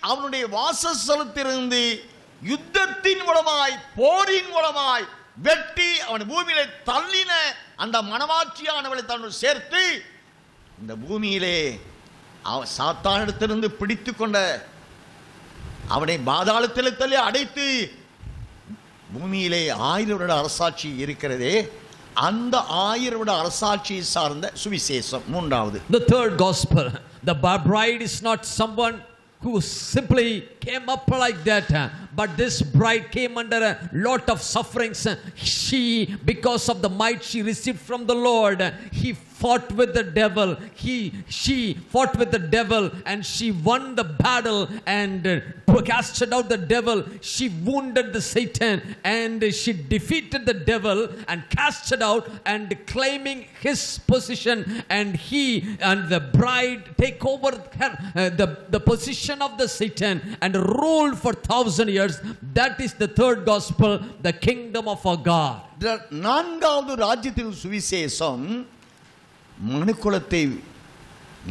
அவனுடைய வாசஸ்தலத்திலிருந்து யுத்தத்தின் மூலமாய் போரின் மூலமாய் வெட்டி அவன் பூமியிலே தள்ளின அந்த மனவாட்சியானவளை தன்னுடன் சேர்த்து இந்த பூமியிலே சாத்தானிடத்திலிருந்து பிடித்து கொண்ட அவனை பாதாளத்தில் தள்ளி அடைத்து பூமியிலே 1000 வருட அரசாட்சி இருக்கிறதே, அந்த 1000 வருட அரசாட்சியை சார்ந்த சுவிசேஷம் மூன்றாவது. The third gospel, the bride is not someone who simply came up like that, but this bride came under a lot of sufferings. She, because of the might she received from the Lord, he fought with the devil. She fought with the devil and she won the battle and casted out the devil. She wounded the Satan and she defeated the devil and casted out and claiming his position, and he and the bride take over her, the position of the Satan and ruled for 1000 years. That is the third gospel, the kingdom of our God. நான்காவது ராஜ்யத்தின் சுவிசேஷம் மனுக்குலத்தை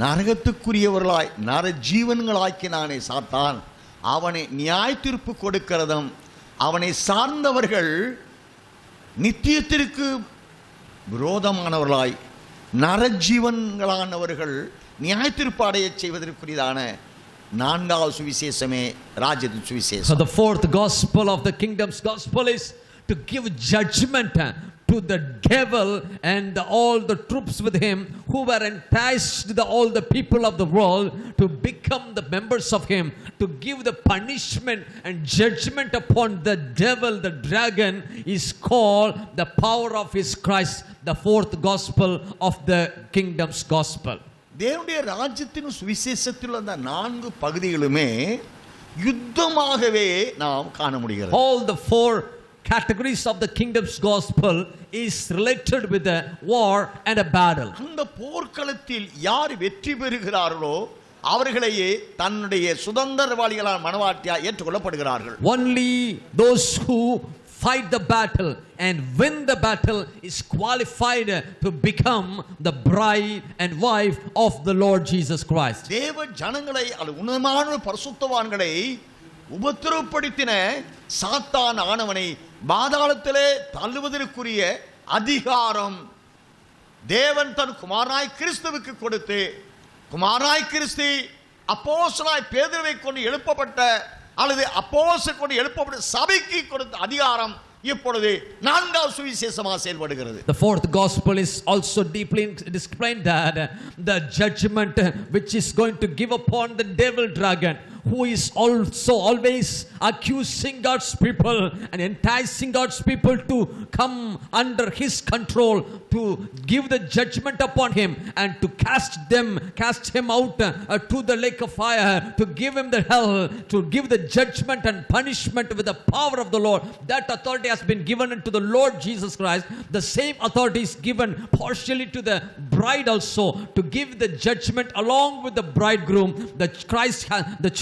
நரகத்துக்குரியவர்களாய் நரஜீவன்களாக்கினானே சாத்தான், அவனை நியாய தீர்ப்பு கொடுக்கிறதும் அவனை சார்ந்தவர்கள் நித்தியத்திற்கு விரோதமானவர்களாய் நரஜீவன்களானவர்கள் நியாய தீர்ப்பு அடைய செய்வதற்குரியதான நான்காவது சுவிசேஷமே ராஜ்யத்தின் சுவிசேஷம். So the fourth gospel of the kingdom's gospel is to give judgment to the devil and all the troops with him who were enticed, all the people of the world, to become the members of him, to give the punishment and judgment upon the devil. The dragon is called the power of his Christ, the fourth gospel of the kingdom's gospel. தேவனுடைய ராஜ்யத்தின் சுவிசேஷத்தில் அந்த 4 பகுதிகளுமே யுத்தமாகவே நாம் காண முடிகிறது. All the 4 categories of the kingdom's gospel is related with a war and a battle. அந்த போர்க்களத்தில் யார் வெற்றி பெறுகிறார்களோ அவர்களையே தன்னுடைய சுதந்திரவாளிகளான மனவாட்டியாய் ஏற்றுக்கொள்ளப்படுகிறார்கள். Only those who fight the battle and win the battle is qualified to become the bride and wife of the Lord Jesus Christ. தேவ ஜனங்களை உன்னதமான பரிசுத்தவான்களை உபத்திரவப்படுத்தின சாத்தான் ஆனவனை பாதாளத்திலே தள்ளுவதற்குரிய அதிகாரம் தேவன் தன் குமாரனாய் கிறிஸ்துவுக்கு கொடுத்து, குமாரனாய் கிறிஸ்து அப்போஸ்தலனாய் பேதுருவை கொண்டு எழுப்பப்பட்ட அல்லது அப்போஸ்தலர் கொண்டு எழுப்பப்பட்ட சபைக்கு கொடுத்த அதிகாரம் இப்பொழுது நான்காவது சுவிசேஷமாக செயல்படுகிறது. The fourth gospel is also deeply explained that the judgment which is going to give upon the devil dragon, who is also always accusing God's people and enticing God's people to come under his control, to give the judgment upon him and to cast him out to the lake of fire, to give him the hell, to give the judgment and punishment with the power of the Lord. That authority has been given unto the Lord Jesus Christ. The same authority is given partially to the bride also, to give the judgment along with the bridegroom. The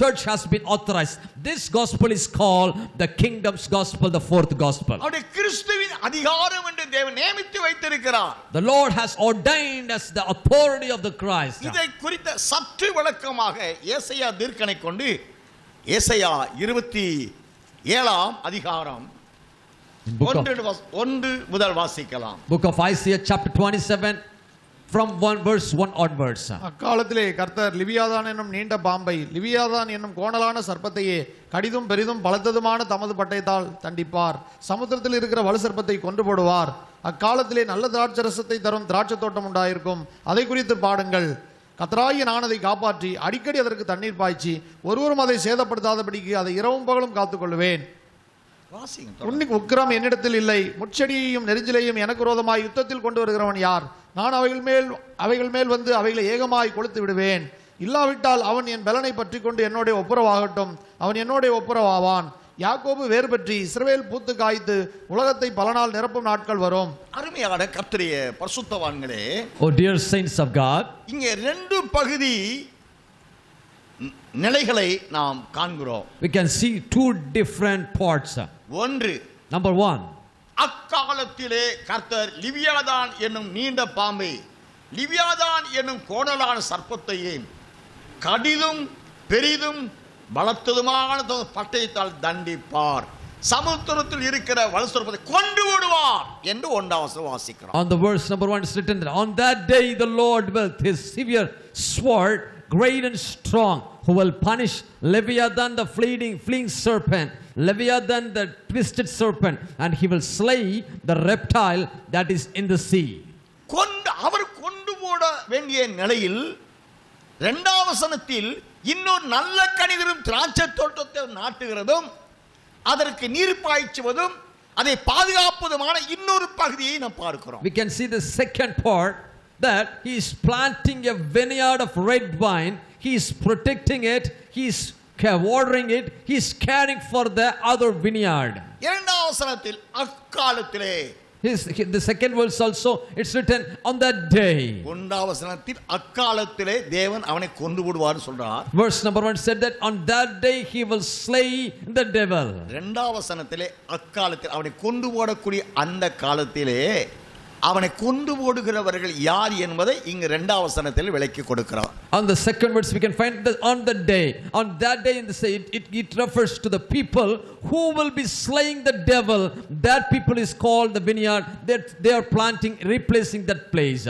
church has been authorized. This gospel is called the kingdom's gospel, the fourth gospel. அவருடைய கிறிஸ்துவின் அதிகாரம் என்று தேவன் நியமித்து வைத்திருக்கிறார். The Lord has ordained as the authority of the Christ. இதை குறித்த சற்று விளக்கமாக ஏசாயா தீர்க்கனை கொண்டு ஏசாயா 27ஆம் அதிகாரம் 1 முதல் வாசிக்கலாம். Book of Isaiah chapter 27 from 1 verse 1 onwards. அக்காலத்திலே கர்த்தர் லிவியாதான் என்னும் நீண்ட பாம்பை, லிவியாதான் என்னும் கோணலான சர்ப்பத்தையே கடிதும் பெரிதும் பலத்ததுமான தமது பட்டயத்தால் தண்டிப்பார். சமுத்திரத்தில் இருக்கிற வலு சர்ப்பத்தை கொன்று போடுவார். அக்காலத்திலே நல்ல திராட்சரசத்தை தரும் திராட்சை தோட்டம் உண்டாயிருக்கும். அதை குறித்து பாடுங்கள். கர்த்தராகிய நான் அதை காப்பாற்றி அடிக்கடி அதற்கு தண்ணீர் பாய்ச்சி ஒருவரும் அதை சேதப்படுத்தாதபடிக்கு அதை இரவும் பகலும் காத்துக்கொள்வேன். உன்னிக்கு உக்கிரம் என்னிடத்தில் இல்லை, முட்செடியையும் நெரிஞ்சிலையும் எனக்கு விரோதமாய் யுத்தத்தில் கொண்டு வருகிறவன் யார்? நான் அவைகள் மேல் வந்து அவைகளை ஏகமாய் கொளுத்து விடுவேன். இல்லாவிட்டால் அவன் என் பலனை பற்றி கொண்டு என்னோட ஒப்புரவாகட்டும், அவன் என்னோட ஒப்புரவாவான். யாக்கோபு வேறு பற்றி இஸ்ரவேல் பூத்து காய்த்து உலகத்தை பல நாள் நிரப்பும் நாட்கள் வரும். அருமையான கர்த்தருடைய பரிசுத்தவான்களே, Oh dear saints of God, இங்கே 2 பகுதி நிலைகளை நாம் காண்கிறோம். we can see 2 different parts. ஒன்று, Number 1, அக்காலத்திலே கர்த்தர் லிவியாதான் என்னும் நீண்ட பாம்பை, லிவியாதான் என்னும் கோணலான சர்ப்பத்தையும் கடிதும் பெரிதும் பலத்ததுமான பட்டயத்தால் தண்டிப்பார், சமுத்திரத்தில் இருக்கிற வலுசர்ப்பத்தை கொண்டு விடுவார் என்று 1ஆம் வசனம் வாசிக்கிறோம். On the verse number 1 is written that on that day the Lord with his severe sword, great and strong, who will punish Leviathan the fleeing serpent, Leviathan the twisted serpent, and he will slay the reptile that is in the sea. அவர் கொண்டு போட வேண்டிய நிலையில் 2ஆம் வசனத்தில் இன்னொரு நல்ல கனிதரும் திராட்சை தோட்டத்தை நாட்டுகிறதும் அதற்கு நீர் பாய்ச்சுவதும் அதை பாதுகாப்பதுமான இன்னொரு பகுதியை நாம் பார்க்கிறோம். We can see the second part, that he is planting a vineyard of red wine, he is protecting it, he is watering it, he is caring for the other vineyard. 2ஆம் வசனத்தில் அக்காலத்திலே, the second verse also, it's written on that day. 1ஆம் வசனத்தில் அக்காலத்திலே தேவன் அவனை கொண்டு விடுவார் சொல்றார். Verse number 1 said that on that day he will slay the devil. 2ஆம் வசனத்திலே அக்காலத்தில் அவனை கொண்டு போடக்கூடிய அந்த காலத்திலே அவனை கொண்டு போடுகிறவர்கள் யார் என்பதை இங்கு 2ஆம் வசனத்தில் விளக்கி கொடுக்கிறார். On the second verse we can find that on that day in the say it refers to the people who will be slaying the devil. That people is called the vineyard that they are planting, replacing that place.